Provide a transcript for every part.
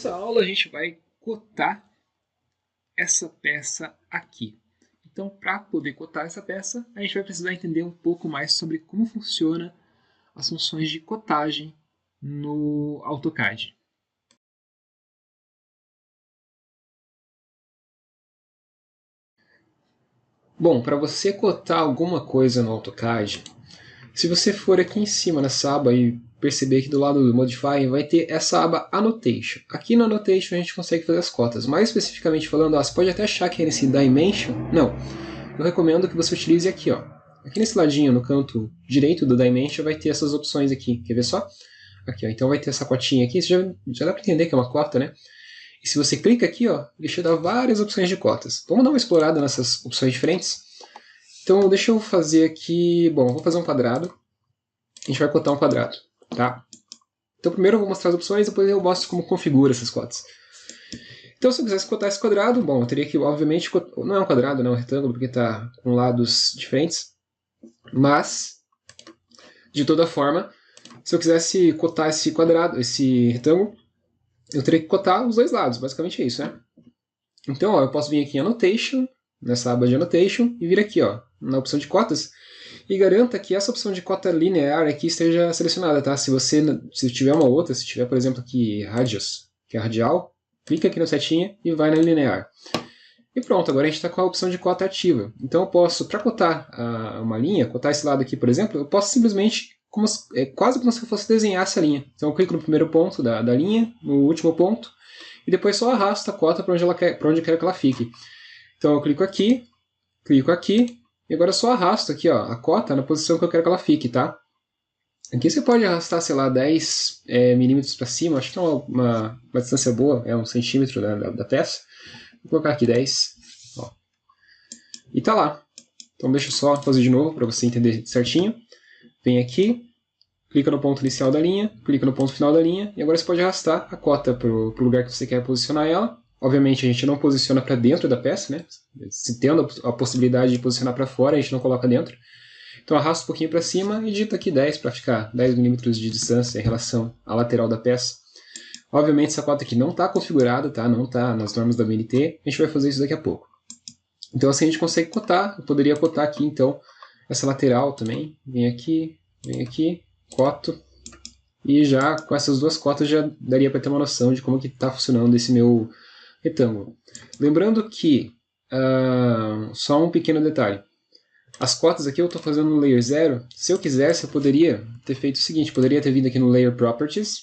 Nessa aula a gente vai cotar essa peça aqui. Então, para poder cotar essa peça, a gente vai precisar entender um pouco mais sobre como funciona as funções de cotagem no AutoCAD. Bom, para você cotar alguma coisa no AutoCAD, se você for aqui em cima nessa aba e perceber que do lado do Modify vai ter essa aba Annotation. Aqui no Annotation a gente consegue fazer as cotas. Mais especificamente falando, você pode até achar que é nesse Dimension. Não. Eu recomendo que você utilize aqui, ó. Aqui nesse ladinho, no canto direito do Dimension, vai ter essas opções aqui. Quer ver só? Aqui, ó. Então vai ter essa cotinha aqui. Você já dá para entender que é uma cota, né? E se você clica aqui, ó, ele te dá várias opções de cotas. Vamos dar uma explorada nessas opções diferentes? Então, deixa eu fazer aqui... Bom, vou fazer um quadrado. A gente vai cotar um quadrado, tá? Então, primeiro eu vou mostrar as opções, depois eu mostro como configura essas cotas. Então, se eu quisesse cotar esse quadrado, bom, eu teria que, obviamente, não é um quadrado, não é um retângulo, porque está com lados diferentes. Mas, de toda forma, se eu quisesse cotar esse quadrado, esse retângulo, eu teria que cotar os dois lados, basicamente é isso, né? Então, ó, eu posso vir aqui em Annotation, nessa aba de Annotation, e vir aqui, ó, na opção de cotas, e garanta que essa opção de cota linear aqui esteja selecionada, tá? Se tiver uma outra, se tiver, por exemplo, aqui Radius, que é radial, clica aqui na setinha e vai na linear. E pronto, agora a gente está com a opção de cota ativa. Então eu posso, para cotar uma linha, cotar esse lado aqui, por exemplo, eu posso simplesmente, quase como se eu fosse desenhar essa linha. Então eu clico no primeiro ponto da linha, no último ponto, e depois só arrasto a cota para onde eu quero que ela fique. Então eu clico aqui, e agora eu só arrasto aqui, ó, a cota na posição que eu quero que ela fique, tá? Aqui você pode arrastar, sei lá, 10 milímetros para cima, acho que é uma distância boa, é 1 centímetro da peça. Vou colocar aqui 10, ó. E tá lá. Então deixa eu só fazer de novo para você entender certinho. Vem aqui, clica no ponto inicial da linha, clica no ponto final da linha, e agora você pode arrastar a cota para o lugar que você quer posicionar ela. Obviamente a gente não posiciona para dentro da peça, né? Se tendo a possibilidade de posicionar para fora, a gente não coloca dentro. Então arrasta um pouquinho para cima e digita aqui 10 para ficar 10 milímetros de distância em relação à lateral da peça. Obviamente essa cota aqui não está configurada, tá? Não está nas normas da BNT. A gente vai fazer isso daqui a pouco. Então assim a gente consegue cotar. Eu poderia cotar aqui então essa lateral também. Vem aqui, coto. E já com essas duas cotas já daria para ter uma noção de como que está funcionando esse meu retângulo. Lembrando que, só um pequeno detalhe. As cotas aqui eu estou fazendo no Layer 0. Se eu quisesse, eu poderia ter feito o seguinte. Poderia ter vindo aqui no Layer Properties,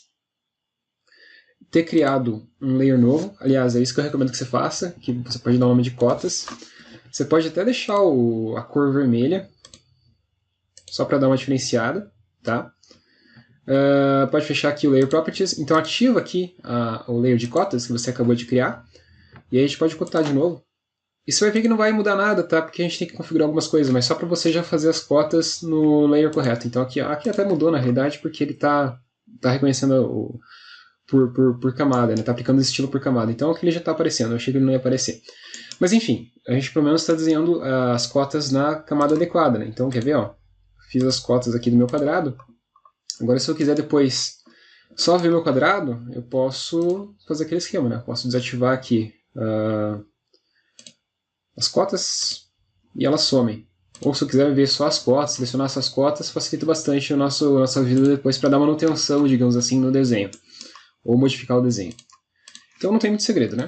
ter criado um layer novo. Aliás, é isso que eu recomendo que você faça, que você pode dar o nome de cotas. Você pode até deixar a cor vermelha, só para dar uma diferenciada, tá? Pode fechar aqui o Layer Properties. Então ativa aqui o layer de cotas que você acabou de criar. E aí a gente pode cotar de novo. E você vai ver que não vai mudar nada, tá? Porque a gente tem que configurar algumas coisas, mas só para você já fazer as cotas no layer correto. Então aqui até mudou na realidade, porque ele está reconhecendo por camada, né? Tá aplicando o estilo por camada. Então aqui ele já está aparecendo, eu achei que ele não ia aparecer. Mas enfim, a gente pelo menos está desenhando as cotas na camada adequada, né? Então quer ver, ó? Fiz as cotas aqui do meu quadrado. Agora se eu quiser depois só ver meu quadrado, eu posso fazer aquele esquema, né? Eu posso desativar aqui as cotas e elas somem. Ou se eu quiser ver só as cotas, selecionar essas cotas, facilita bastante a nossa vida depois para dar manutenção, digamos assim, no desenho. Ou modificar o desenho. Então não tem muito segredo, né?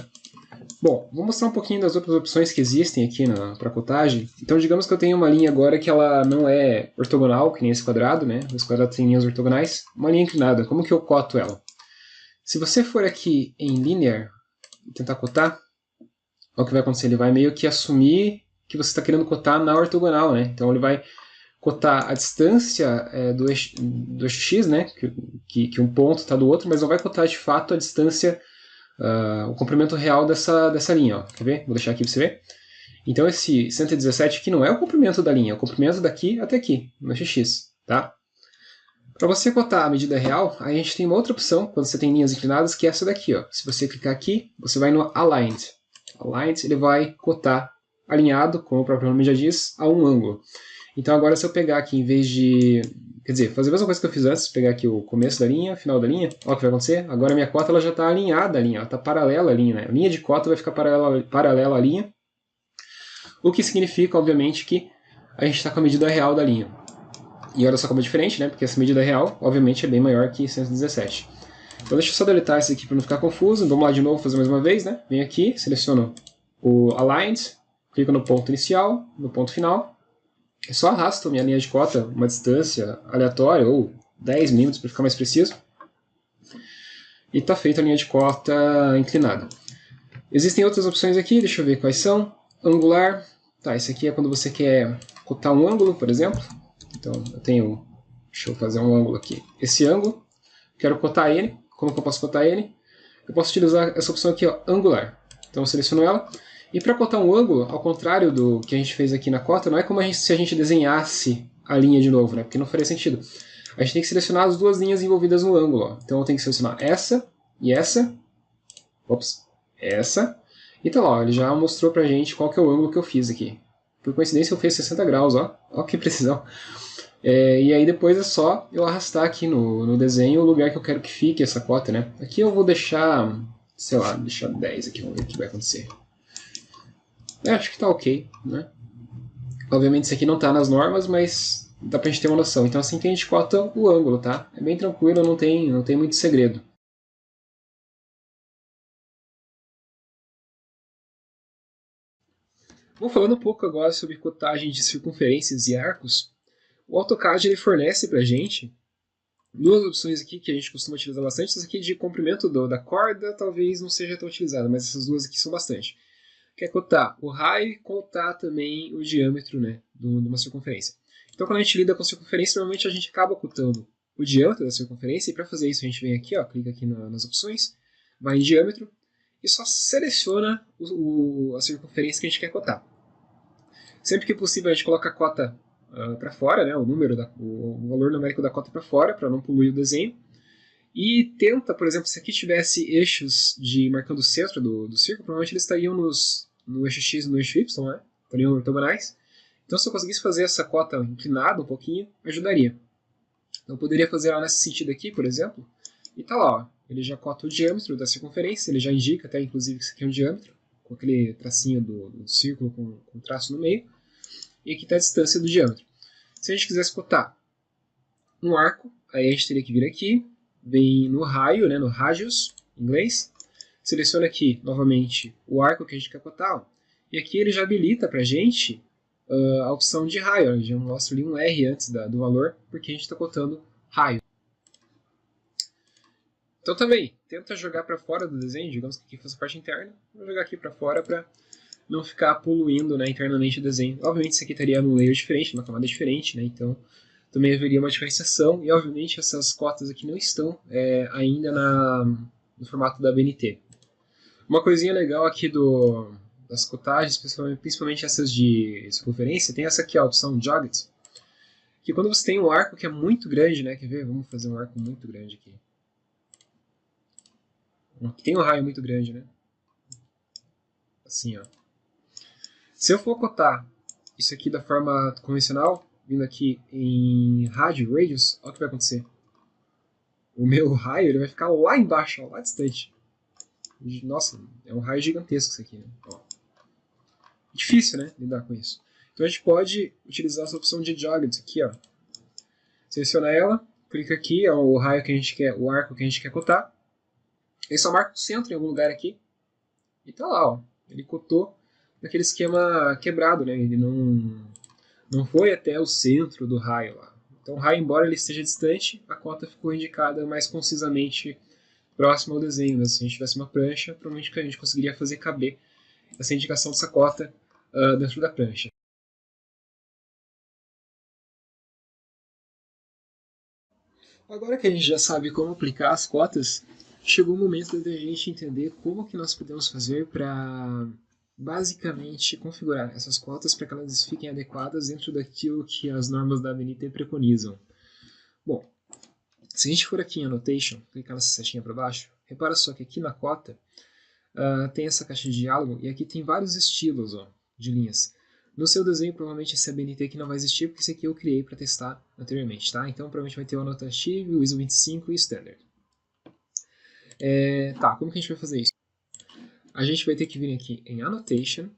Bom, vou mostrar um pouquinho das outras opções que existem aqui para cotagem. Então digamos que eu tenho uma linha agora que ela não é ortogonal, que nem esse quadrado, né? Os quadrados têm linhas ortogonais. Uma linha inclinada, como que eu coto ela? Se você for aqui em Linear e tentar cotar, olha o que vai acontecer. Ele vai meio que assumir que você está querendo cotar na ortogonal, né? Então ele vai cotar a distância do eixo X, né? Que um ponto está do outro, mas não vai cotar de fato a distância, o comprimento real dessa linha. Ó. Quer ver? Vou deixar aqui para você ver. Então esse 117 aqui não é o comprimento da linha, é o comprimento daqui até aqui, no eixo X. Tá? Para você cotar a medida real, aí a gente tem uma outra opção, quando você tem linhas inclinadas, que é essa daqui. Ó. Se você clicar aqui, você vai no Aligned. Aligned ele vai cotar alinhado, como o próprio nome já diz, a um ângulo. Então agora se eu pegar aqui, em vez de... Quer dizer, fazer a mesma coisa que eu fiz antes, pegar aqui o começo da linha, final da linha, olha o que vai acontecer. Agora a minha cota ela já está alinhada à linha, ela está paralela à linha, né? A linha de cota vai ficar paralela à linha, o que significa, obviamente, que a gente está com a medida real da linha. E olha só como é diferente, né? Porque essa medida real, obviamente, é bem maior que 117. Então deixa eu só deletar isso aqui para não ficar confuso. Vamos lá de novo, fazer mais uma vez, né? Venho aqui, seleciono o Aligned, clico no ponto inicial, no ponto final. Eu só arrasto a minha linha de cota uma distância aleatória, ou 10 milímetros para ficar mais preciso. E está feita a linha de cota inclinada. Existem outras opções aqui, deixa eu ver quais são. Angular. Tá, esse aqui é quando você quer cotar um ângulo, por exemplo. Então eu tenho... Deixa eu fazer um ângulo aqui. Esse ângulo. Quero cotar ele. Como que eu posso cotar ele? Eu posso utilizar essa opção aqui, ó, Angular. Então eu seleciono ela. E para cotar um ângulo, ao contrário do que a gente fez aqui na cota, não é como se a gente desenhasse a linha de novo, né? Porque não faria sentido. A gente tem que selecionar as duas linhas envolvidas no ângulo. Ó. Então eu tenho que selecionar essa e essa. Ops, essa. E tá lá, ó, ele já mostrou pra gente qual que é o ângulo que eu fiz aqui. Por coincidência eu fiz 60 graus, ó. Ó que precisão. E aí depois é só eu arrastar aqui no desenho o lugar que eu quero que fique essa cota, né? Aqui eu vou deixar, sei lá, deixar 10 aqui, vamos ver o que vai acontecer. Acho que tá ok, né? Obviamente isso aqui não tá nas normas, mas dá pra gente ter uma noção. Então assim que a gente cota o ângulo, tá? É bem tranquilo, não tem muito segredo. Bom, falando um pouco agora sobre cotagem de circunferências e arcos, o AutoCAD ele fornece pra gente duas opções aqui que a gente costuma utilizar bastante. Essa aqui de comprimento da corda talvez não seja tão utilizada, mas essas duas aqui são bastante. Que é cotar o raio e cotar também o diâmetro, né, de uma circunferência. Então quando a gente lida com circunferência, normalmente a gente acaba cotando o diâmetro da circunferência, e para fazer isso a gente vem aqui, ó, clica aqui nas opções, vai em diâmetro, e só seleciona a circunferência que a gente quer cotar. Sempre que possível a gente coloca a cota para fora, né, o valor numérico da cota para fora, para não poluir o desenho. E tenta, por exemplo, se aqui tivesse eixos marcando o centro do círculo, provavelmente eles estariam no eixo X e no eixo Y, né? Estariam ortogonais. Então se eu conseguisse fazer essa cota inclinada um pouquinho, ajudaria. Então eu poderia fazer ela nesse sentido aqui, por exemplo, e tá lá, ó, ele já cota o diâmetro da circunferência, ele já indica até inclusive que isso aqui é um diâmetro, com aquele tracinho do círculo com traço no meio, e aqui está a distância do diâmetro. Se a gente quisesse cotar um arco, aí a gente teria que vir aqui, vem no raio, né, no radius, em inglês, seleciona aqui novamente o arco que a gente quer cotar, ó, e aqui ele já habilita para a gente a opção de raio, ó, já mostra ali um R antes do valor, porque a gente está cotando raio. Então também, tenta jogar para fora do desenho, digamos que aqui fosse a parte interna, vou jogar aqui para fora para não ficar poluindo, né, internamente o desenho. Obviamente isso aqui estaria num layer diferente, numa camada diferente, né, então também haveria uma diferenciação, e obviamente essas cotas aqui não estão ainda no formato da BNT. Uma coisinha legal aqui das cotagens, principalmente essas de circunferência, tem essa aqui, a opção Jogged, que quando você tem um arco que é muito grande, né, quer ver? Vamos fazer um arco muito grande aqui. Aqui tem um raio muito grande, né? Assim, ó. Se eu for cotar isso aqui da forma convencional, vindo aqui em radius, olha o que vai acontecer. O meu raio ele vai ficar lá embaixo, ó, lá distante. Nossa, é um raio gigantesco isso aqui, né? Ó. Difícil, né, lidar com isso. Então a gente pode utilizar essa opção de Jogged aqui, ó. Seleciona ela, clica aqui, é o raio que a gente quer, o arco que a gente quer cotar. Ele só marca o centro em algum lugar aqui. E tá lá, ó. Ele cotou naquele esquema quebrado, né? Ele não foi até o centro do raio lá. Então o raio, embora ele esteja distante, a cota ficou indicada mais concisamente próximo ao desenho. Né? Se a gente tivesse uma prancha, provavelmente a gente conseguiria fazer caber essa indicação dessa cota dentro da prancha. Agora que a gente já sabe como aplicar as cotas, chegou o momento de a gente entender como que nós podemos fazer para basicamente configurar essas cotas para que elas fiquem adequadas dentro daquilo que as normas da ABNT preconizam. Bom, se a gente for aqui em Annotation, clicar nessa setinha para baixo, repara só que aqui na cota tem essa caixa de diálogo e aqui tem vários estilos, ó, de linhas. No seu desenho, provavelmente esse ABNT aqui não vai existir, porque esse aqui eu criei para testar anteriormente, tá? Então, provavelmente vai ter o Annotative, o ISO 25 e o Standard. Tá, como que a gente vai fazer isso? A gente vai ter que vir aqui em Annotation,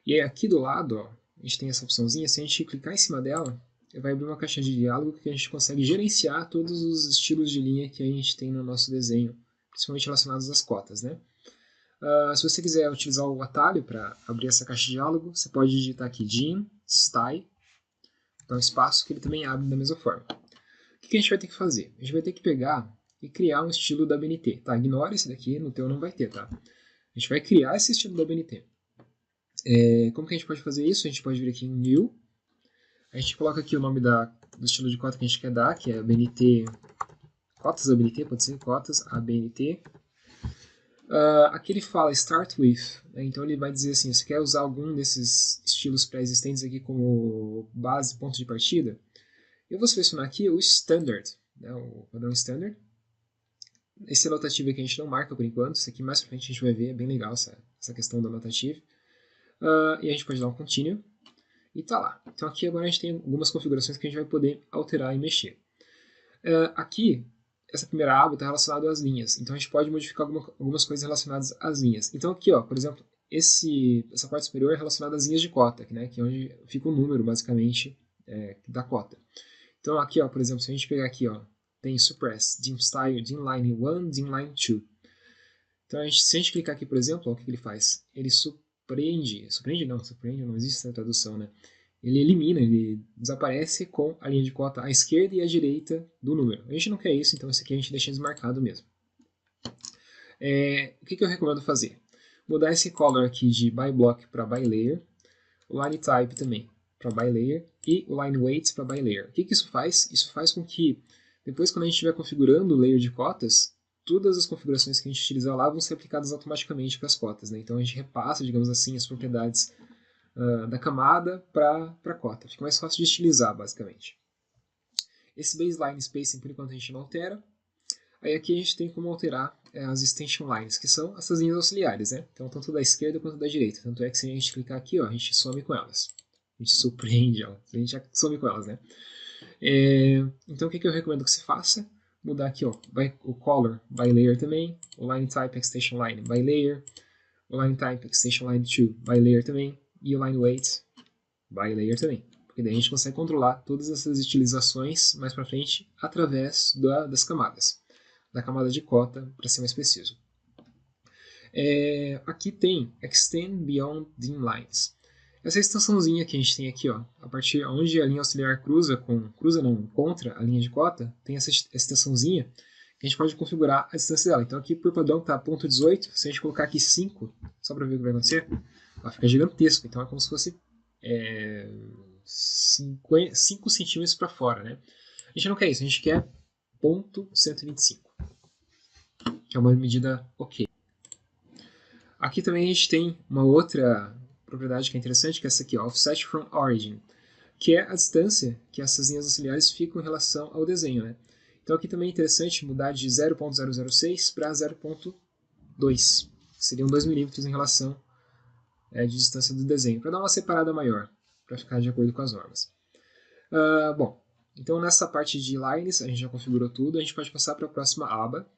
e aí aqui do lado, ó, a gente tem essa opçãozinha, se a gente clicar em cima dela, vai abrir uma caixinha de diálogo que a gente consegue gerenciar todos os estilos de linha que a gente tem no nosso desenho, principalmente relacionados às cotas, né? Se você quiser utilizar o atalho para abrir essa caixa de diálogo, você pode digitar aqui Gene, Style, dá um espaço que ele também abre da mesma forma. O que a gente vai ter que fazer? A gente vai ter que pegar e criar um estilo da BNT. Tá, ignora esse daqui, no teu não vai ter, tá? A gente vai criar esse estilo da BNT. Como que a gente pode fazer isso? A gente pode vir aqui em New, a gente coloca aqui o nome do estilo de cota que a gente quer dar, que é BNT, cotas ABNT, pode ser cotas ABNT. Aqui ele fala Start With, né? Então ele vai dizer assim, você quer usar algum desses estilos pré-existentes aqui como base, ponto de partida? Eu vou selecionar aqui o Standard, né? O padrão Standard. Esse anotativo aqui a gente não marca por enquanto, isso aqui mais pra frente a gente vai ver, é bem legal essa questão do anotativo. E a gente pode dar um Continue, e tá lá. Então aqui agora a gente tem algumas configurações que a gente vai poder alterar e mexer. Aqui, essa primeira aba está relacionada às linhas, então a gente pode modificar algumas coisas relacionadas às linhas. Então aqui, ó, por exemplo, essa parte superior é relacionada às linhas de cota, né, que é onde fica o número, basicamente, da cota. Então aqui, ó, por exemplo, se a gente pegar aqui, ó, tem Suppress, Dim Style, Dim Line 1, Dim Line 2. Então se a gente clicar aqui, por exemplo, ó, o que ele faz? Ele surpreende não existe essa tradução, né? Ele elimina, ele desaparece com a linha de cota à esquerda e à direita do número. A gente não quer isso, então esse aqui a gente deixa desmarcado mesmo. O que eu recomendo fazer? Mudar esse color aqui de by block para by layer, o line type também para by layer e o line weights para by layer. O que isso faz? Isso faz com que depois, quando a gente estiver configurando o layer de cotas, todas as configurações que a gente utilizar lá vão ser aplicadas automaticamente para as cotas, né? Então a gente repassa, digamos assim, as propriedades da camada para a cota. Fica mais fácil de estilizar, basicamente. Esse baseline spacing, por enquanto, a gente não altera. Aí aqui a gente tem como alterar as extension lines, que são essas linhas auxiliares, né? Então, tanto da esquerda quanto da direita. Tanto é que se a gente clicar aqui, ó, a gente some com elas. A gente surpreende elas. A gente já some com elas, né? Então, o que eu recomendo que você faça? Mudar aqui, ó, o color by layer também, o line type extension line by layer, o line type extension line 2 by layer também, e o line weight by layer também. Porque daí a gente consegue controlar todas essas estilizações mais para frente através das camadas. Da camada de cota, para ser mais preciso. Aqui tem Extend Beyond Dim Lines. Essa extensãozinha que a gente tem aqui, ó, a partir onde a linha auxiliar contra a linha de cota, tem essa extensãozinha que a gente pode configurar a distância dela. Então aqui por padrão está 0.18, se a gente colocar aqui 5, só para ver o que vai acontecer, ela fica gigantesco, então é como se fosse 5 centímetros para fora, né? A gente não quer isso, a gente quer 0.125, que é uma medida ok. Aqui também a gente tem uma outra propriedade que é interessante, que é essa aqui, ó, Offset from Origin, que é a distância que essas linhas auxiliares ficam em relação ao desenho, né? Então aqui também é interessante mudar de 0.006 para 0.2, seriam 2 milímetros em relação de distância do desenho, para dar uma separada maior, para ficar de acordo com as normas. Bom, então nessa parte de lines a gente já configurou tudo, a gente pode passar para a próxima aba,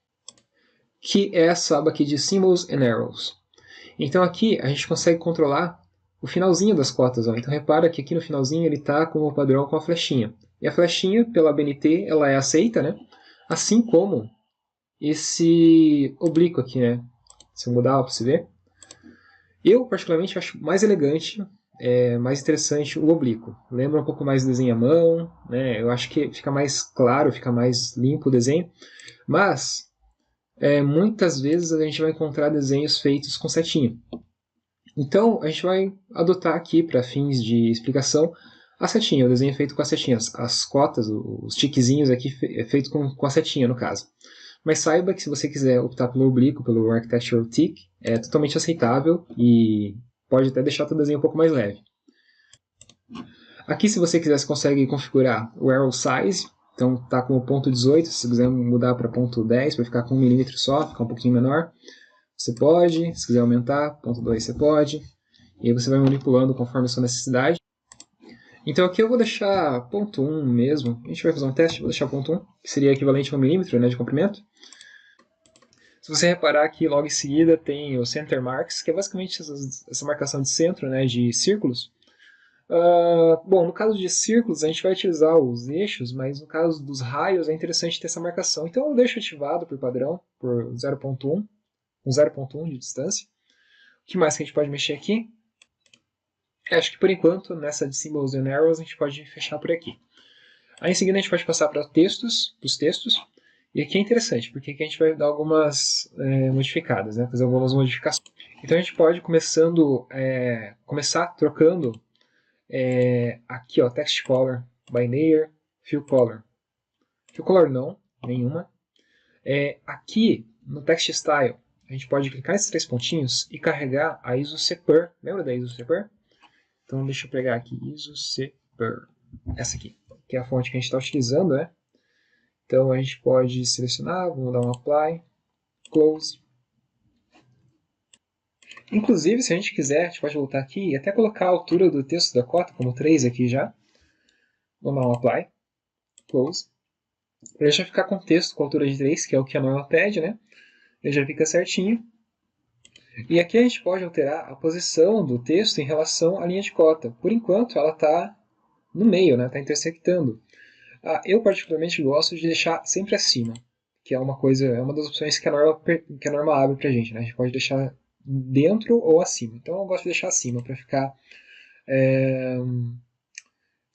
que é essa aba aqui de Symbols and Arrows. Então aqui a gente consegue controlar o finalzinho das cotas. Ó. Então repara que aqui no finalzinho ele está como padrão com a flechinha. E a flechinha, pela BNT, ela é aceita, né? Assim como esse oblíquo aqui, né? Se eu mudar para você ver. Eu, particularmente, acho mais elegante, mais interessante o oblíquo. Lembra um pouco mais do desenho à mão, né? Eu acho que fica mais claro, fica mais limpo o desenho. Mas, muitas vezes a gente vai encontrar desenhos feitos com setinha. Então, a gente vai adotar aqui, para fins de explicação, a setinha, o desenho feito com as setinhas. As cotas, os tiquezinhos aqui, é feito com a setinha, no caso. Mas saiba que se você quiser optar pelo oblíquo, pelo Architectural Tick, é totalmente aceitável e pode até deixar o desenho um pouco mais leve. Aqui, se você quiser, você consegue configurar o Arrow Size. Então, está com o 0.18, se você quiser mudar para 0.10, para ficar com 1 milímetro só, ficar um pouquinho menor, você pode. Se quiser aumentar, 0.2 você pode. E aí você vai manipulando conforme a sua necessidade. Então aqui eu vou deixar ponto 1 mesmo. A gente vai fazer um teste, vou deixar ponto 1, que seria equivalente a 1 milímetro, né, de comprimento. Se você reparar aqui, logo em seguida tem o center marks, que é basicamente essa marcação de centro, né, de círculos. Bom, no caso de círculos a gente vai utilizar os eixos, mas no caso dos raios é interessante ter essa marcação. Então eu deixo ativado por padrão, por 0.1, com 0.1 de distância. O que mais que a gente pode mexer aqui? Acho que por enquanto, nessa de Symbols and Arrows, a gente pode fechar por aqui. Aí em seguida a gente pode passar para os textos. E aqui é interessante, porque aqui a gente vai dar algumas modificadas, né? Fazer algumas modificações. Então a gente pode começar trocando aqui, ó, Text Color, By Layer, Fill Color. Fill Color não, nenhuma. Aqui no Text Style, a gente pode clicar nesses 3 pontinhos e carregar a ISO Separ. Lembra da ISO Separ? Então deixa eu pegar aqui, ISO Separ. Essa aqui, que é a fonte que a gente está utilizando, né? Então a gente pode selecionar, vamos dar um Apply, Close. Inclusive, se a gente quiser, a gente pode voltar aqui e até colocar a altura do texto da cota como 3 aqui já. Vamos dar um Apply, Close. Ele já ficar com o texto com altura de 3, que é o que a norma pede, né? Ele já fica certinho. E aqui a gente pode alterar a posição do texto em relação à linha de cota. Por enquanto, ela está no meio, né? Está intersectando. Eu particularmente gosto de deixar sempre acima, que é uma das opções que a norma abre para a gente, né? A gente pode deixar dentro ou acima. Então eu gosto de deixar acima para ficar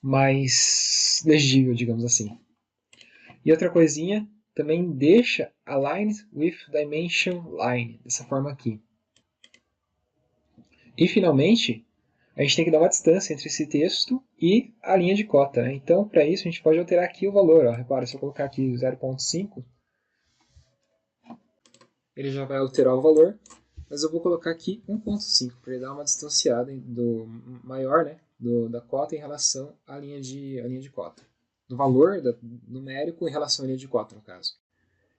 mais legível, digamos assim. E outra coisinha, também deixa Aligned with Dimension Line, dessa forma aqui. E finalmente, a gente tem que dar uma distância entre esse texto e a linha de cota, né? Então, para isso, a gente pode alterar aqui o valor. Ó. Repara, se eu colocar aqui 0.5, ele já vai alterar o valor, mas eu vou colocar aqui 1.5, para ele dar uma distanciada maior, né, da cota em relação à linha de cota. Do valor numérico em relação à linha de cota, no caso.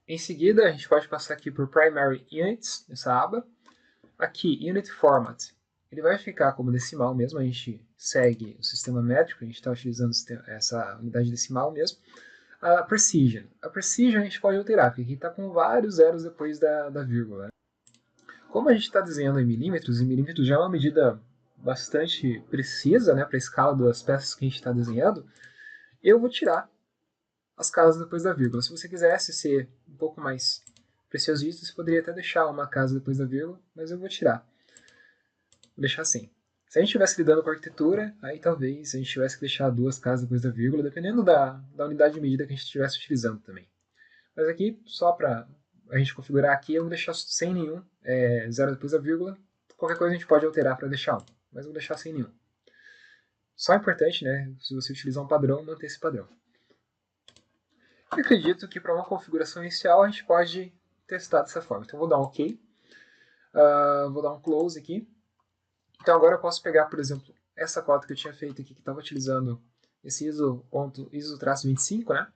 Em seguida, a gente pode passar aqui por Primary Units, nessa aba. Aqui, Unit Format. Ele vai ficar como decimal mesmo, a gente segue o sistema métrico, a gente está utilizando essa unidade decimal mesmo. A Precision. A Precision a gente pode alterar, porque aqui está com vários zeros depois da vírgula. Como a gente está desenhando em milímetros, e milímetros já é uma medida bastante precisa, né, para a escala das peças que a gente está desenhando, eu vou tirar as casas depois da vírgula. Se você quisesse ser um pouco mais preciosista, você poderia até deixar uma casa depois da vírgula, mas eu vou tirar. Vou deixar assim. Se a gente estivesse lidando com arquitetura, aí talvez a gente tivesse que deixar 2 casas depois da vírgula, dependendo da unidade de medida que a gente estivesse utilizando também. Mas aqui, só para a gente configurar aqui, eu vou deixar sem nenhum, 0 depois da vírgula. Qualquer coisa a gente pode alterar para deixar 1, mas eu vou deixar sem nenhum. Só é importante, né, se você utilizar um padrão, manter esse padrão. Eu acredito que para uma configuração inicial a gente pode testar dessa forma. Então vou dar um OK, vou dar um Close aqui. Então agora eu posso pegar, por exemplo, essa cota que eu tinha feito aqui, que estava utilizando esse ISO-25, né?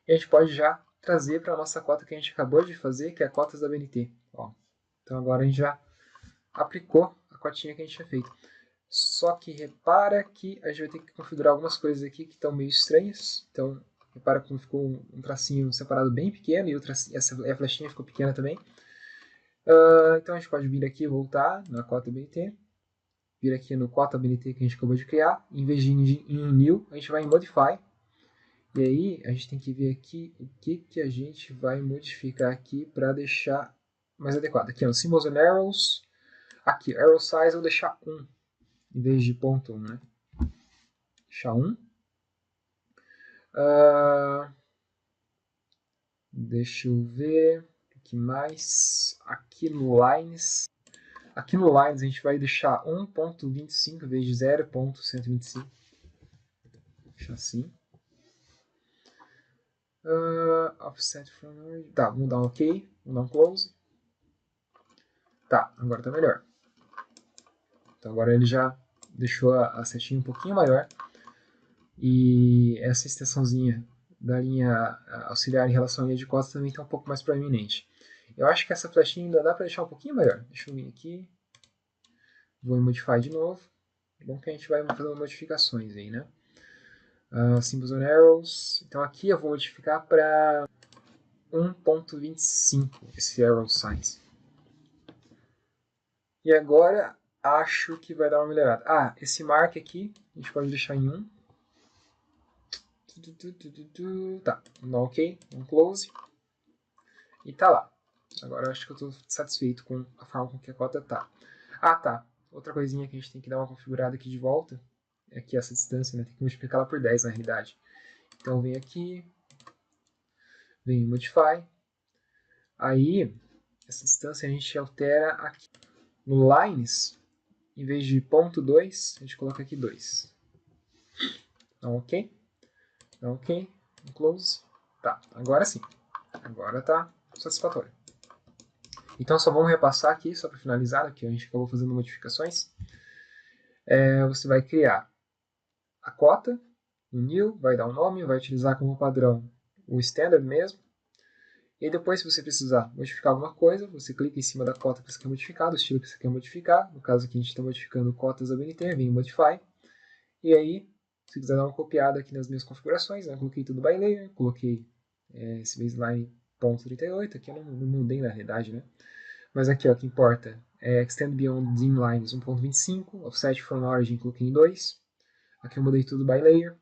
E a gente pode já trazer para a nossa cota que a gente acabou de fazer, que é a cotas da BNT. Ó. Então agora a gente já aplicou a cotinha que a gente tinha feito. Só que repara que a gente vai ter que configurar algumas coisas aqui que estão meio estranhas. Então repara como ficou um tracinho separado bem pequeno e a flechinha ficou pequena também. Então a gente pode vir aqui e voltar na cota BNT. Vir aqui no cota BNT que a gente acabou de criar. Em vez de ir em New, a gente vai em Modify. E aí a gente tem que ver aqui o que a gente vai modificar aqui para deixar mais adequado. Aqui no Symbols and Arrows. Aqui, Arrow Size eu vou deixar 1 em vez de ponto 1, né? Deixar 1. Deixa eu ver o que mais. Aqui no Lines a gente vai deixar 1.25 em vez de 0.125. Deixa assim. Offset from origin. Tá, vamos dar um OK, vamos dar um Close. Tá, agora tá melhor. Então agora ele já deixou a setinha um pouquinho maior. E essa extensãozinha da linha auxiliar em relação à linha de costas também está um pouco mais proeminente. Eu acho que essa flechinha ainda dá para deixar um pouquinho maior. Deixa eu vir aqui. Vou em Modify de novo. É bom que a gente vai fazendo modificações aí, né? Symbols on Arrows. Então aqui eu vou modificar para 1.25 esse arrow size. E agora acho que vai dar uma melhorada. Esse mark aqui a gente pode deixar em 1. Tá, vamos dar OK, um close. E tá lá. Agora acho que eu estou satisfeito com a forma com que a cota tá. Tá. Outra coisinha que a gente tem que dar uma configurada aqui de volta é que essa distância, né, tem que multiplicar ela por 10 na realidade. Então vem aqui, vem em Modify. Aí, essa distância a gente altera aqui. No Lines, em vez de ponto 2, a gente coloca aqui 2. Então, OK. Então, OK. Close. Tá, agora sim. Agora tá satisfatório. Então, só vamos repassar aqui, só para finalizar, aqui a gente acabou fazendo modificações. Você vai criar a cota, o new, vai dar um nome, vai utilizar como padrão o standard mesmo. E aí depois, se você precisar modificar alguma coisa, você clica em cima da cota que você quer modificar, do estilo que você quer modificar. No caso aqui a gente está modificando cotas da BNT, vem em Modify. E aí, se quiser dar uma copiada aqui nas minhas configurações, eu coloquei tudo by layer, coloquei esse baseline .38, aqui eu não mudei na realidade, né? Mas aqui ó, o que importa é Extend Beyond Dim Lines 1.25, Offset from Origin coloquei em 2. Aqui eu mudei tudo by layer.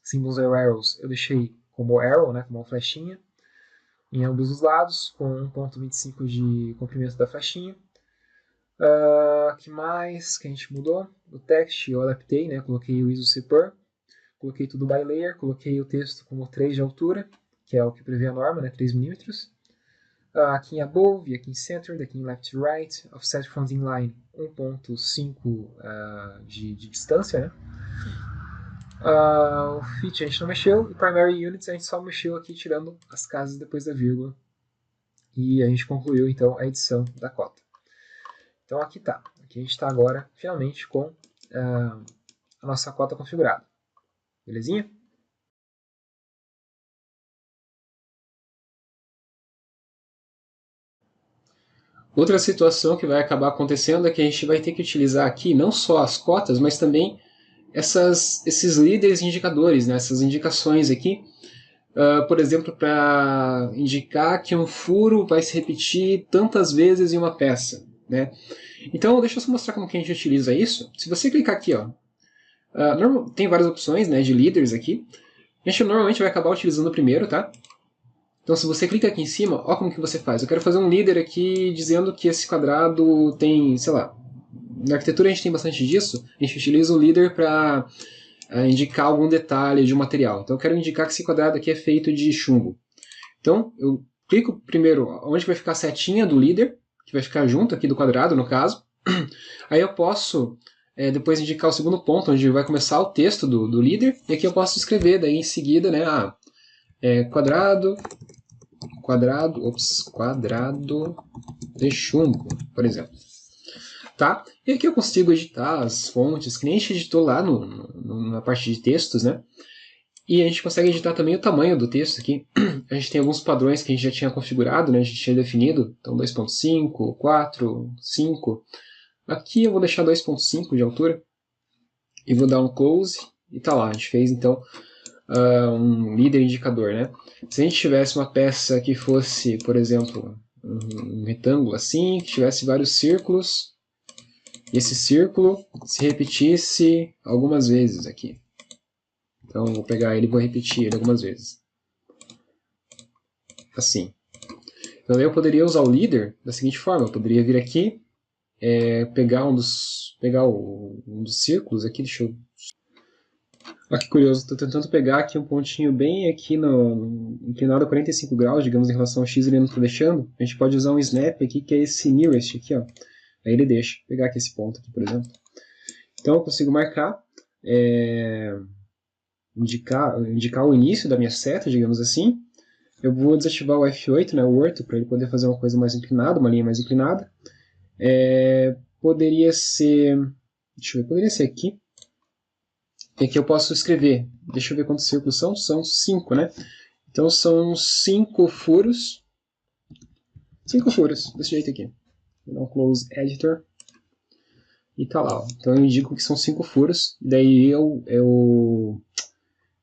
Symbols or Arrows eu deixei como arrow, né, como uma flechinha, em ambos os lados, com 1.25 de comprimento da flechinha. Que mais que a gente mudou? O text eu adaptei, né, coloquei o ISO CPUR, coloquei tudo by layer, coloquei o texto como 3 de altura, que é o que prevê a norma, né, 3 mm. Aqui em above, aqui em center, aqui em left to right, offset from inline 1.5 de distância, né? O fit a gente não mexeu, e primary units a gente só mexeu aqui tirando as casas depois da vírgula. E a gente concluiu então a edição da cota. Então aqui tá. Aqui a gente está agora finalmente com a nossa cota configurada. Belezinha? Outra situação que vai acabar acontecendo é que a gente vai ter que utilizar aqui não só as cotas, mas também esses líderes indicadores, né? Essas indicações aqui. Por exemplo, para indicar que um furo vai se repetir tantas vezes em uma peça, né? Então, deixa eu só mostrar como que a gente utiliza isso. Se você clicar aqui, ó, tem várias opções, né, de líderes aqui. A gente normalmente vai acabar utilizando o primeiro, tá? Então, se você clica aqui em cima, ó como que você faz. Eu quero fazer um líder aqui dizendo que esse quadrado tem, sei lá, na arquitetura a gente tem bastante disso. A gente utiliza o líder para indicar algum detalhe de um material. Então, eu quero indicar que esse quadrado aqui é feito de chumbo. Então, eu clico primeiro onde vai ficar a setinha do líder, que vai ficar junto aqui do quadrado, no caso. Aí eu posso depois indicar o segundo ponto, onde vai começar o texto do líder. E aqui eu posso escrever daí em seguida, né, quadrado de chumbo, por exemplo. Tá? E aqui eu consigo editar as fontes, que nem a gente editou lá na parte de textos, né? E a gente consegue editar também o tamanho do texto aqui. A gente tem alguns padrões que a gente já tinha configurado, né? A gente tinha definido. Então 2.5, 4, 5. Aqui eu vou deixar 2.5 de altura. E vou dar um close. E tá lá, a gente fez então um líder indicador, né? Se a gente tivesse uma peça que fosse, por exemplo, um retângulo assim, que tivesse vários círculos, e esse círculo se repetisse algumas vezes aqui. Então, vou pegar ele e vou repetir ele algumas vezes. Assim. Então, eu poderia usar o líder da seguinte forma. Eu poderia vir aqui, pegar um dos círculos aqui. Deixa eu... Olha que curioso. Estou tentando pegar aqui um pontinho bem aqui inclinado a 45 graus, digamos, em relação ao X, ele não está deixando. A gente pode usar um snap aqui, que é esse nearest aqui, ó. Aí ele deixa. Vou pegar aqui esse ponto aqui, por exemplo. Então, eu consigo marcar... indicar o início da minha seta, digamos assim. Eu vou desativar o F8, né, o orto, para ele poder fazer uma coisa mais inclinada, uma linha mais inclinada. Poderia ser... Deixa eu ver, poderia ser aqui. E aqui eu posso escrever. Deixa eu ver quantos círculos são. São 5, né? Então são 5 furos. 5 furos, desse jeito aqui. Vou dar um close editor. e tá lá. Ó. Então eu indico que são 5 furos. Daí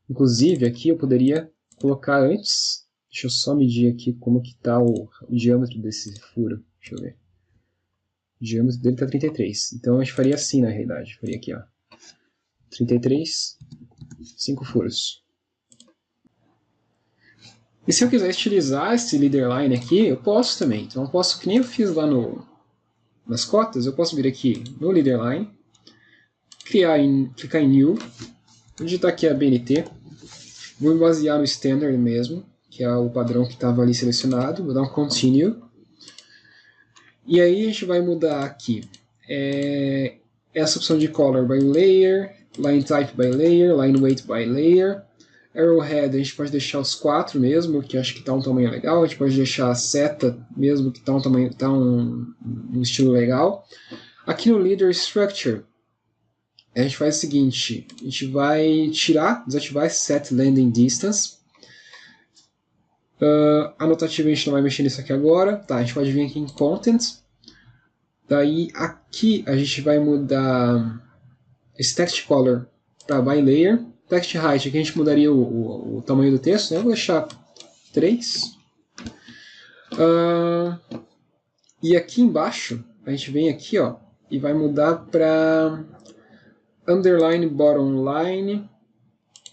inclusive aqui eu poderia colocar antes. Deixa eu só medir aqui como que tá o diâmetro desse furo. Deixa eu ver. O diâmetro dele tá 33. Então a gente faria assim na realidade. Faria aqui, ó. 33, 5 furos. E se eu quiser estilizar esse leader line aqui, eu posso também. Então eu posso, que nem eu fiz lá nas cotas, eu posso vir aqui no leader line, clicar em new, digitar aqui a BNT, vou me basear no standard mesmo, que é o padrão que estava ali selecionado, vou dar um continue, e aí a gente vai mudar aqui essa opção de color by layer, line type by layer, line weight by layer, arrowhead a gente pode deixar os 4 mesmo, que acho que está um tamanho legal, a gente pode deixar a seta mesmo, que está um estilo legal. Aqui no leader structure, a gente faz o seguinte, a gente vai desativar esse set landing distance. Anotativo a gente não vai mexer nisso aqui agora. Tá, a gente pode vir aqui em content. Daí aqui a gente vai mudar esse text color para by layer. Text height, aqui a gente mudaria o tamanho do texto, né? Eu vou deixar 3. E aqui embaixo, a gente vem aqui, ó, e vai mudar para underline bottom line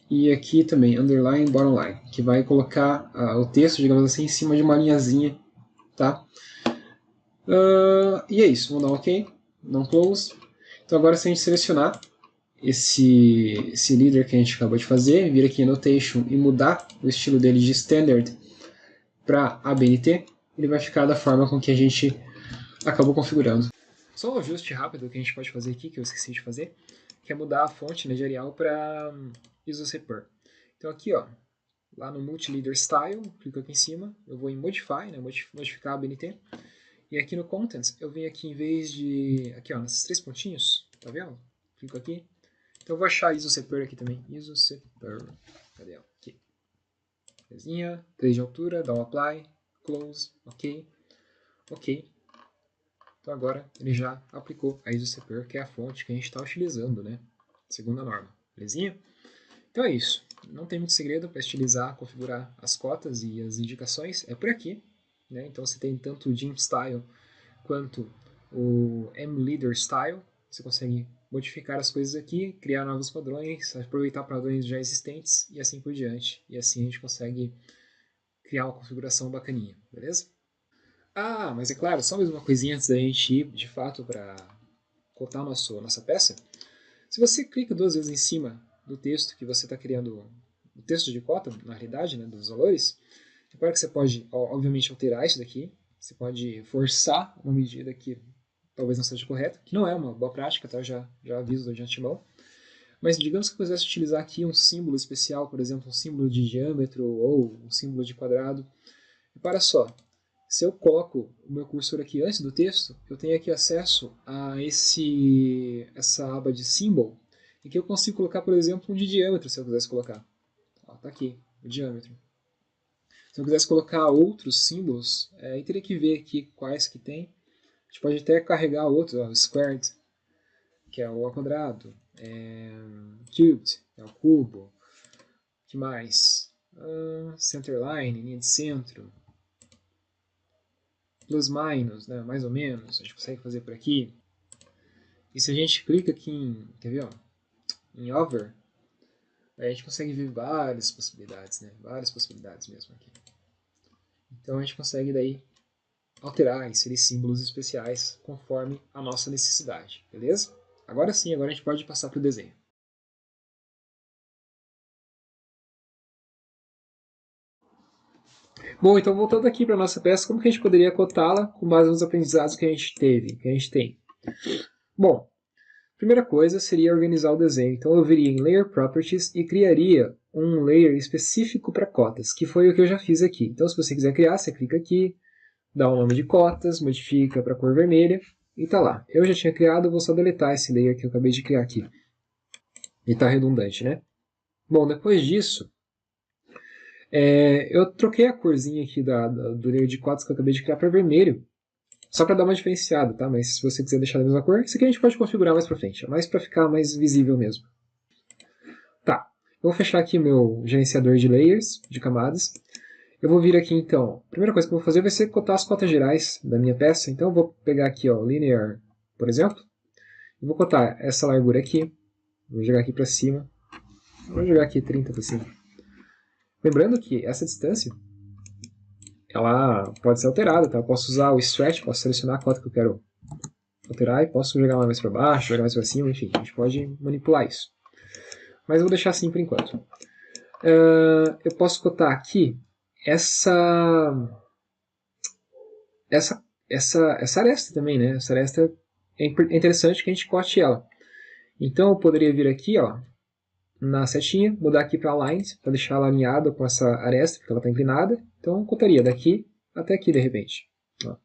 e aqui também underline bottom line, que vai colocar o texto, digamos assim, em cima de uma linhazinha, tá? E é isso, vamos dar um OK, não close. Então agora se a gente selecionar esse leader que a gente acabou de fazer, vir aqui em Annotation e mudar o estilo dele de Standard para ABNT, ele vai ficar da forma com que a gente acabou configurando. Só um ajuste rápido que a gente pode fazer aqui, que eu esqueci de fazer, que é mudar a fonte, né, de Arial para ISOCEPUR. Então aqui, ó, lá no Multi-Leader Style, clico aqui em cima, eu vou em Modify, né, modificar a ABNT, e aqui no Contents, eu venho aqui em vez de, aqui ó, nesses 3 pontinhos, tá vendo? Clico aqui, então eu vou achar ISOCEPUR aqui também, ISOCEPUR, cadê ela? Aqui. Belezinha, 3 de altura, dá um Apply, Close, OK, OK. Então agora ele já aplicou a ISOCEPUR, que é a fonte que a gente está utilizando, né? Segundo a norma. Belezinha? Então é isso. Não tem muito segredo para estilizar, configurar as cotas e as indicações. É por aqui. Né? Então você tem tanto o Gym Style quanto o M-Leader Style. Você consegue modificar as coisas aqui, criar novos padrões, aproveitar padrões já existentes e assim por diante. E assim a gente consegue criar uma configuração bacaninha. Beleza? Ah, mas é claro, só mais uma coisinha antes da gente ir, de fato, para cotar nossa peça. Se você clica 2 vezes em cima do texto que você está criando, o texto de cota, na realidade, né, dos valores, repara que você pode, obviamente, alterar isso daqui. Você pode forçar uma medida que talvez não seja correta, que não é uma boa prática, tá? Já aviso de antemão. Mas digamos que eu quisesse utilizar aqui um símbolo especial, por exemplo, um símbolo de diâmetro ou um símbolo de quadrado. Repara só, se eu coloco o meu cursor aqui antes do texto, eu tenho aqui acesso a essa aba de symbol, e que eu consigo colocar, por exemplo, um de diâmetro, se eu quisesse colocar. Está aqui, o diâmetro. Se eu quisesse colocar outros símbolos, aí teria que ver aqui quais que tem. A gente pode até carregar outros, ó, squared, que é o ao quadrado, cubed, é o cubo. O que mais? Centerline, linha de centro. Plus minus, né, mais ou menos, a gente consegue fazer por aqui. E se a gente clica aqui em, quer ver, ó, em over, aí a gente consegue ver várias possibilidades, né, várias possibilidades mesmo aqui. Então a gente consegue daí alterar, inserir símbolos especiais conforme a nossa necessidade, beleza? Agora sim, agora a gente pode passar para o desenho. Bom, então voltando aqui para a nossa peça, como que a gente poderia cotá-la com base nos aprendizados que a gente tem? Bom, primeira coisa seria organizar o desenho. Então eu viria em Layer Properties e criaria um layer específico para cotas, que foi o que eu já fiz aqui. Então se você quiser criar, você clica aqui, dá o nome de cotas, modifica para cor vermelha e tá lá. Eu já tinha criado, eu vou só deletar esse layer que eu acabei de criar aqui. E tá redundante, né? Bom, depois disso, eu troquei a corzinha aqui do layer de cotas que eu acabei de criar para vermelho. Só para dar uma diferenciada, tá? Mas se você quiser deixar da mesma cor, isso aqui a gente pode configurar mais para frente. É mais para ficar mais visível mesmo. Tá, eu vou fechar aqui meu gerenciador de layers, de camadas. Eu vou vir aqui então, a primeira coisa que eu vou fazer vai ser cotar as cotas gerais da minha peça. Então eu vou pegar aqui, ó, linear, por exemplo. Eu vou cotar essa largura aqui. Vou jogar aqui para cima. Vou jogar aqui 30 para cima. Lembrando que essa distância, ela pode ser alterada, tá? Eu posso usar o stretch, posso selecionar a cota que eu quero alterar e posso jogar mais para baixo, jogar mais para cima, enfim, a gente pode manipular isso. Mas eu vou deixar assim por enquanto. Eu posso cotar aqui essa aresta também, né? Essa aresta é interessante que a gente cote ela. Então eu poderia vir aqui, ó, na setinha, mudar aqui para Aligned, para deixar ela alinhada com essa aresta, porque ela está inclinada. Então eu cotaria daqui até aqui de repente. Ó.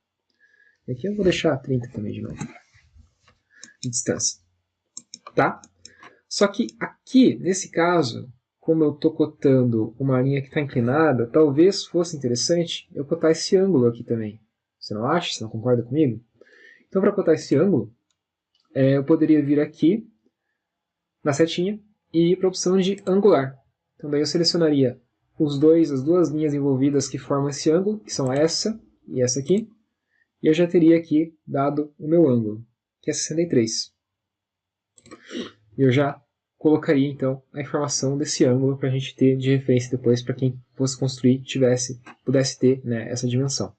Aqui eu vou deixar 30 também de novo, de distância. Tá? Só que aqui, nesse caso, como eu estou cotando uma linha que está inclinada, talvez fosse interessante eu cotar esse ângulo aqui também. Você não acha? Você não concorda comigo? Então, para cotar esse ângulo, eu poderia vir aqui na setinha e ir para a opção de angular. Então, daí eu selecionaria as duas linhas envolvidas que formam esse ângulo, que são essa e essa aqui, e eu já teria aqui dado o meu ângulo, que é 63. E eu já colocaria, então, a informação desse ângulo para a gente ter de referência depois para quem fosse construir pudesse ter, né, essa dimensão.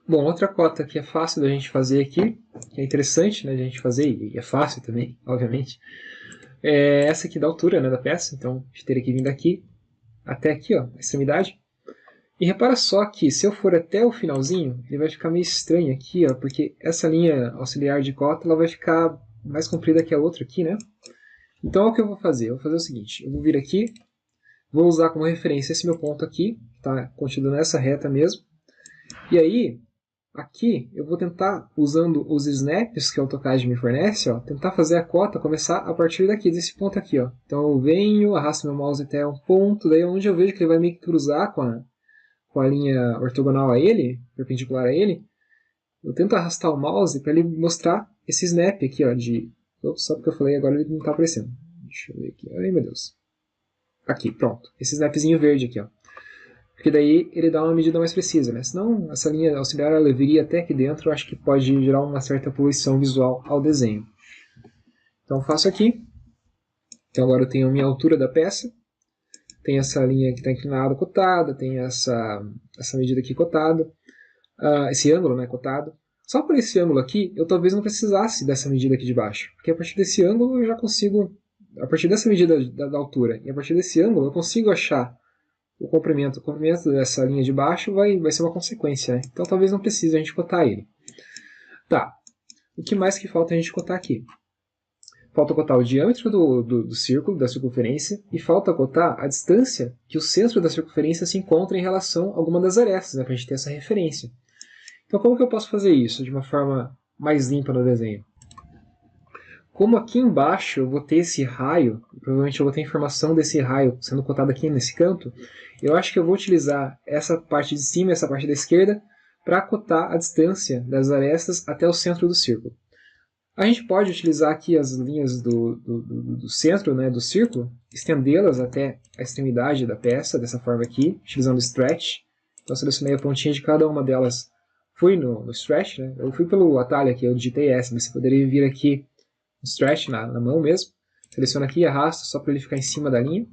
Bom, outra cota que é fácil da gente fazer aqui, que é interessante, né, de a gente fazer, e é fácil também, obviamente, é essa aqui da altura, né, da peça. Então, a gente teria que vir daqui até aqui, ó, a extremidade. E repara só que se eu for até o finalzinho, ele vai ficar meio estranho aqui, ó, porque essa linha auxiliar de cota ela vai ficar mais comprida que a outra aqui, né? Então, o que eu vou fazer? Eu vou fazer o seguinte, eu vou vir aqui, vou usar como referência esse meu ponto aqui, que está contido nessa reta mesmo. E aí, aqui, eu vou tentar, usando os snaps que o AutoCAD me fornece, ó, tentar fazer a cota começar a partir daqui, desse ponto aqui. Ó. Então eu venho, arrasto meu mouse até um ponto, daí onde eu vejo que ele vai meio que cruzar com a linha ortogonal a ele, perpendicular a ele, eu tento arrastar o mouse para ele mostrar esse snap aqui, ó, de... Ops, só porque eu falei agora ele não está aparecendo. Deixa eu ver aqui. Ai, meu Deus. Aqui, pronto. Esse snapzinho verde aqui, ó. Porque daí ele dá uma medida mais precisa, né? Senão essa linha auxiliar ela viria até aqui dentro, eu acho que pode gerar uma certa poluição visual ao desenho. Então faço aqui. Então agora eu tenho a minha altura da peça. Tem essa linha que está inclinada cotada, tem essa medida aqui cotada, esse ângulo, né, cotado. Só por esse ângulo aqui, eu talvez não precisasse dessa medida aqui de baixo. Porque a partir desse ângulo eu já consigo, a partir dessa medida da altura e a partir desse ângulo eu consigo achar o comprimento dessa linha de baixo vai ser uma consequência, né? Então talvez não precise a gente cotar ele. Tá, o que mais que falta a gente cotar aqui? Falta cotar o diâmetro do círculo, da circunferência, e falta cotar a distância que o centro da circunferência se encontra em relação a alguma das arestas, né, para a gente ter essa referência. Então como que eu posso fazer isso de uma forma mais limpa no desenho? Como aqui embaixo eu vou ter esse raio, provavelmente eu vou ter informação desse raio sendo cotado aqui nesse canto, eu acho que eu vou utilizar essa parte de cima e essa parte da esquerda para cotar a distância das arestas até o centro do círculo. A gente pode utilizar aqui as linhas do centro, né, do círculo, estendê-las até a extremidade da peça, dessa forma aqui, utilizando o stretch. Então eu selecionei a pontinha de cada uma delas, fui no stretch, né? Eu fui pelo atalho aqui, eu digitei S, mas você poderia vir aqui stretch na mão mesmo, seleciona aqui e arrasta só para ele ficar em cima da linha.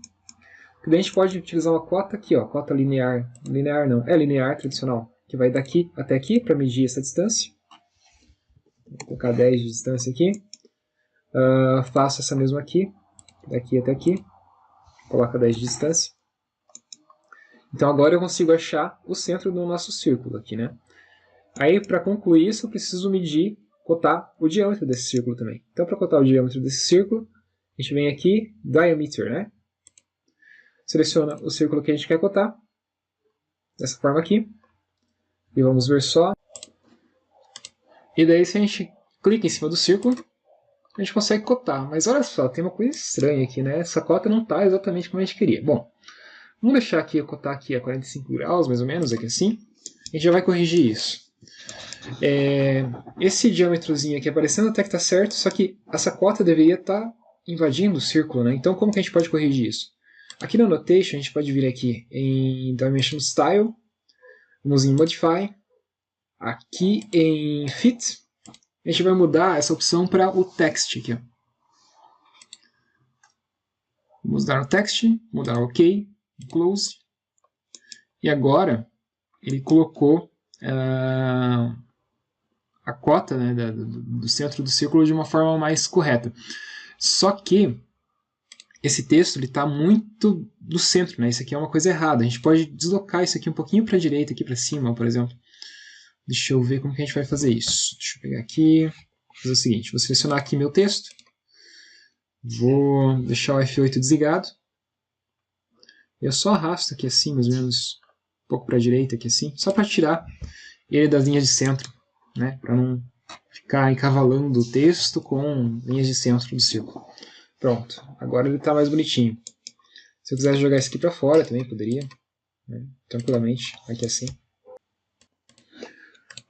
E daí a gente pode utilizar uma cota aqui, ó, cota linear, linear tradicional, que vai daqui até aqui para medir essa distância. Vou colocar 10 de distância aqui, faço essa mesma aqui, daqui até aqui, coloca 10 de distância. Então agora eu consigo achar o centro do nosso círculo aqui, né? Aí para concluir isso eu preciso medir, cotar o diâmetro desse círculo também. Então, para cotar o diâmetro desse círculo, a gente vem aqui, diameter, né? Seleciona o círculo que a gente quer cotar, dessa forma aqui, e vamos ver só. E daí, se a gente clica em cima do círculo, a gente consegue cotar. Mas olha só, tem uma coisa estranha aqui, né? Essa cota não está exatamente como a gente queria. Bom, vamos deixar aqui, eu cotar aqui a 45 graus, mais ou menos, aqui assim. A gente já vai corrigir isso. Esse diâmetrozinho aqui aparecendo até que está certo, só que essa cota deveria estar invadindo o círculo, né? Então como que a gente pode corrigir isso? Aqui no Annotation a gente pode vir aqui em Dimension Style, vamos em Modify, aqui em Fit, a gente vai mudar essa opção para o Text aqui. Ó. Vamos dar o Text, mudar o OK, Close, e agora ele colocou a cota, né, do centro do círculo de uma forma mais correta. Só que esse texto está muito no centro, né? Isso aqui é uma coisa errada. A gente pode deslocar isso aqui um pouquinho para a direita, aqui para cima, por exemplo. Deixa eu ver como que a gente vai fazer isso. Deixa eu pegar aqui, vou fazer o seguinte, vou selecionar aqui meu texto, vou deixar o F8 desligado, eu só arrasto aqui assim, mais ou menos um pouco para a direita aqui assim, só para tirar ele das linhas de centro, né? Para não ficar encavalando o texto com linhas de centro do círculo. Pronto, agora ele está mais bonitinho. Se eu quisesse jogar isso aqui para fora também poderia, né? Tranquilamente, aqui assim.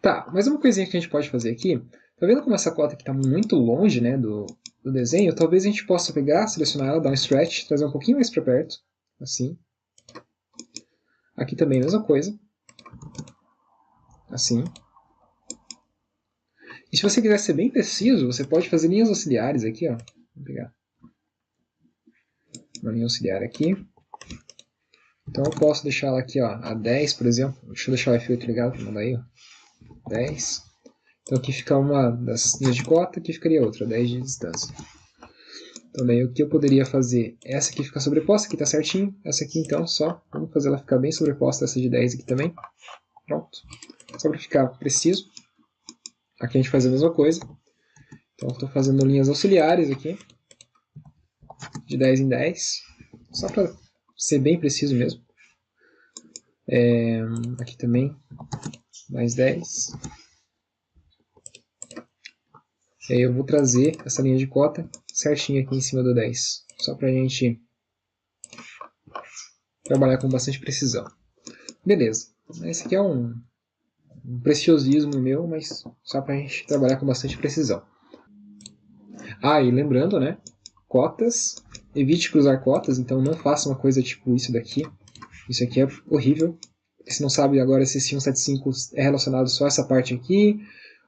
Tá, mas uma coisinha que a gente pode fazer aqui, tá vendo como essa cota aqui está muito longe, né, do desenho? Talvez a gente possa pegar, selecionar ela, dar um stretch, trazer um pouquinho mais para perto, assim. Aqui também a mesma coisa, assim. E se você quiser ser bem preciso, você pode fazer linhas auxiliares aqui, ó. Vou pegar uma linha auxiliar aqui. Então eu posso deixar ela aqui, ó, a 10, por exemplo. Deixa eu deixar o F8 ligado para mandar aí, ó. 10. Então aqui fica uma das linhas de cota, aqui ficaria outra, 10 de distância. Então daí o que eu poderia fazer? Essa aqui fica sobreposta, aqui está certinho. Essa aqui então só, vamos fazer ela ficar bem sobreposta, essa de 10 aqui também. Pronto. Só para ficar preciso. Aqui a gente faz a mesma coisa. Então estou fazendo linhas auxiliares aqui. De 10 em 10. Só para ser bem preciso mesmo. Aqui também. Mais 10. E aí eu vou trazer essa linha de cota certinho aqui em cima do 10. Só para a gente trabalhar com bastante precisão. Beleza. Esse aqui é um preciosismo meu, mas só para a gente trabalhar com bastante precisão. Ah, e lembrando, né? Cotas. Evite cruzar cotas, então não faça uma coisa tipo isso daqui. Isso aqui é horrível. Você não sabe agora se esse 175 é relacionado só a essa parte aqui,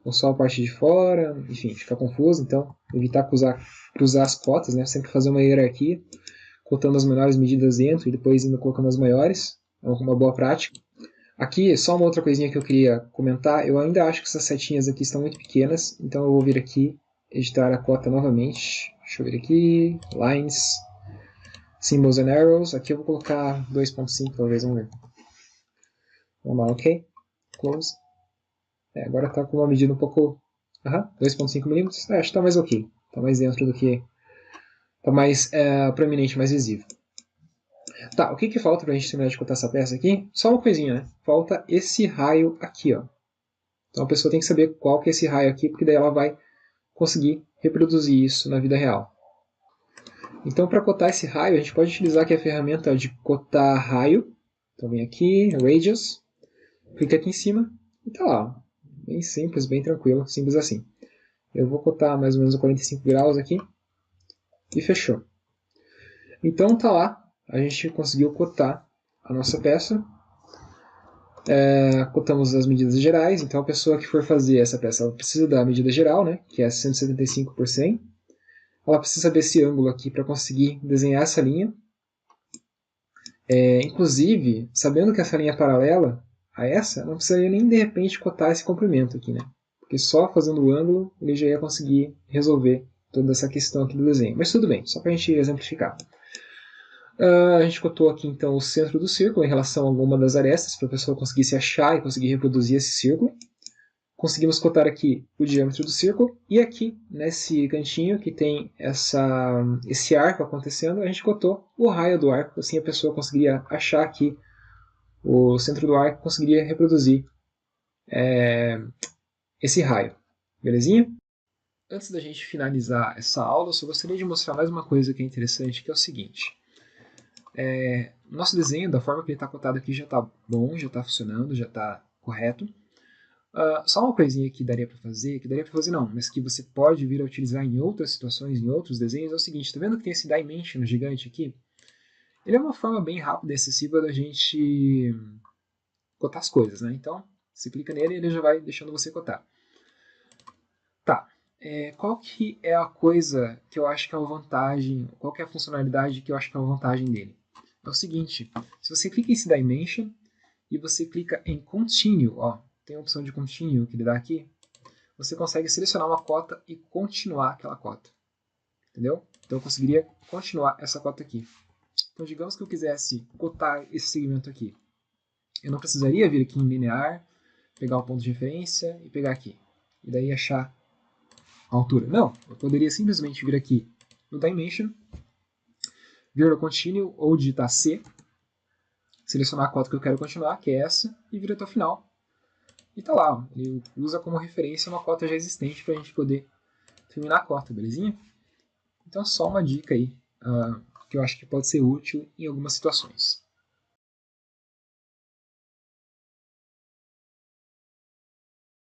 ou só a parte de fora, enfim, fica confuso. Então, evitar cruzar as cotas, né? Sempre fazer uma hierarquia, cotando as menores medidas dentro e depois indo colocando as maiores. É uma boa prática. Aqui, só uma outra coisinha que eu queria comentar. Eu ainda acho que essas setinhas aqui estão muito pequenas, então eu vou vir aqui, editar a cota novamente. Deixa eu vir aqui, Lines, Symbols and Arrows. Aqui eu vou colocar 2.5, talvez, vamos ver. Vamos lá, ok. Close. Agora está com uma medida um pouco... 2.5 mm. Acho que está mais ok. Está mais dentro do que... Está mais proeminente, mais visível. Tá, o que falta para a gente terminar de cotar essa peça aqui? Só uma coisinha, né? Falta esse raio aqui, ó. Então a pessoa tem que saber qual que é esse raio aqui, porque daí ela vai conseguir reproduzir isso na vida real. Então para cotar esse raio, a gente pode utilizar aqui a ferramenta de cotar raio. Então vem aqui, Radius, clica aqui em cima e tá lá. Bem simples, bem tranquilo, simples assim. Eu vou cotar mais ou menos a 45 graus aqui e fechou. Então tá lá, a gente conseguiu cotar a nossa peça. Cotamos as medidas gerais, então a pessoa que for fazer essa peça ela precisa da medida geral, né, que é 175 por 100. Ela precisa saber esse ângulo aqui para conseguir desenhar essa linha. Inclusive, sabendo que essa linha é paralela a essa, não precisaria nem de repente cotar esse comprimento aqui, né? Porque só fazendo o ângulo ele já ia conseguir resolver toda essa questão aqui do desenho. Mas tudo bem, só para a gente exemplificar. A gente cotou aqui então o centro do círculo em relação a alguma das arestas, para a pessoa conseguir se achar e conseguir reproduzir esse círculo. Conseguimos cotar aqui o diâmetro do círculo, e aqui, nesse cantinho que tem esse arco acontecendo, a gente cotou o raio do arco, assim a pessoa conseguiria achar aqui o centro do arco, conseguiria reproduzir esse raio. Belezinha? Antes da gente finalizar essa aula, eu só gostaria de mostrar mais uma coisa que é interessante, que é o seguinte. Nosso desenho, da forma que ele está cotado aqui, já está bom, já está funcionando, já está correto. Só uma coisinha que daria para fazer não, mas que você pode vir a utilizar em outras situações, em outros desenhos, é o seguinte, tá vendo que tem esse Dimension gigante aqui? Ele é uma forma bem rápida e acessível da gente cotar as coisas, né? Então, você clica nele e ele já vai deixando você cotar. Tá, qual que é a coisa que eu acho que é uma vantagem, qual que é a funcionalidade que eu acho que é uma vantagem dele? É o seguinte, se você clica em esse Dimension e você clica em Continue, ó, tem a opção de Continue que ele dá aqui, você consegue selecionar uma cota e continuar aquela cota. Entendeu? Então eu conseguiria continuar essa cota aqui. Então digamos que eu quisesse cotar esse segmento aqui. Eu não precisaria vir aqui em linear, pegar o ponto de referência e pegar aqui. E daí achar a altura. Não, eu poderia simplesmente vir aqui no Dimension, vir no Continue ou digitar C, selecionar a cota que eu quero continuar, que é essa, e vir até o final. E tá lá, ó, ele usa como referência uma cota já existente para a gente poder terminar a cota, belezinha? Então só uma dica aí, que eu acho que pode ser útil em algumas situações.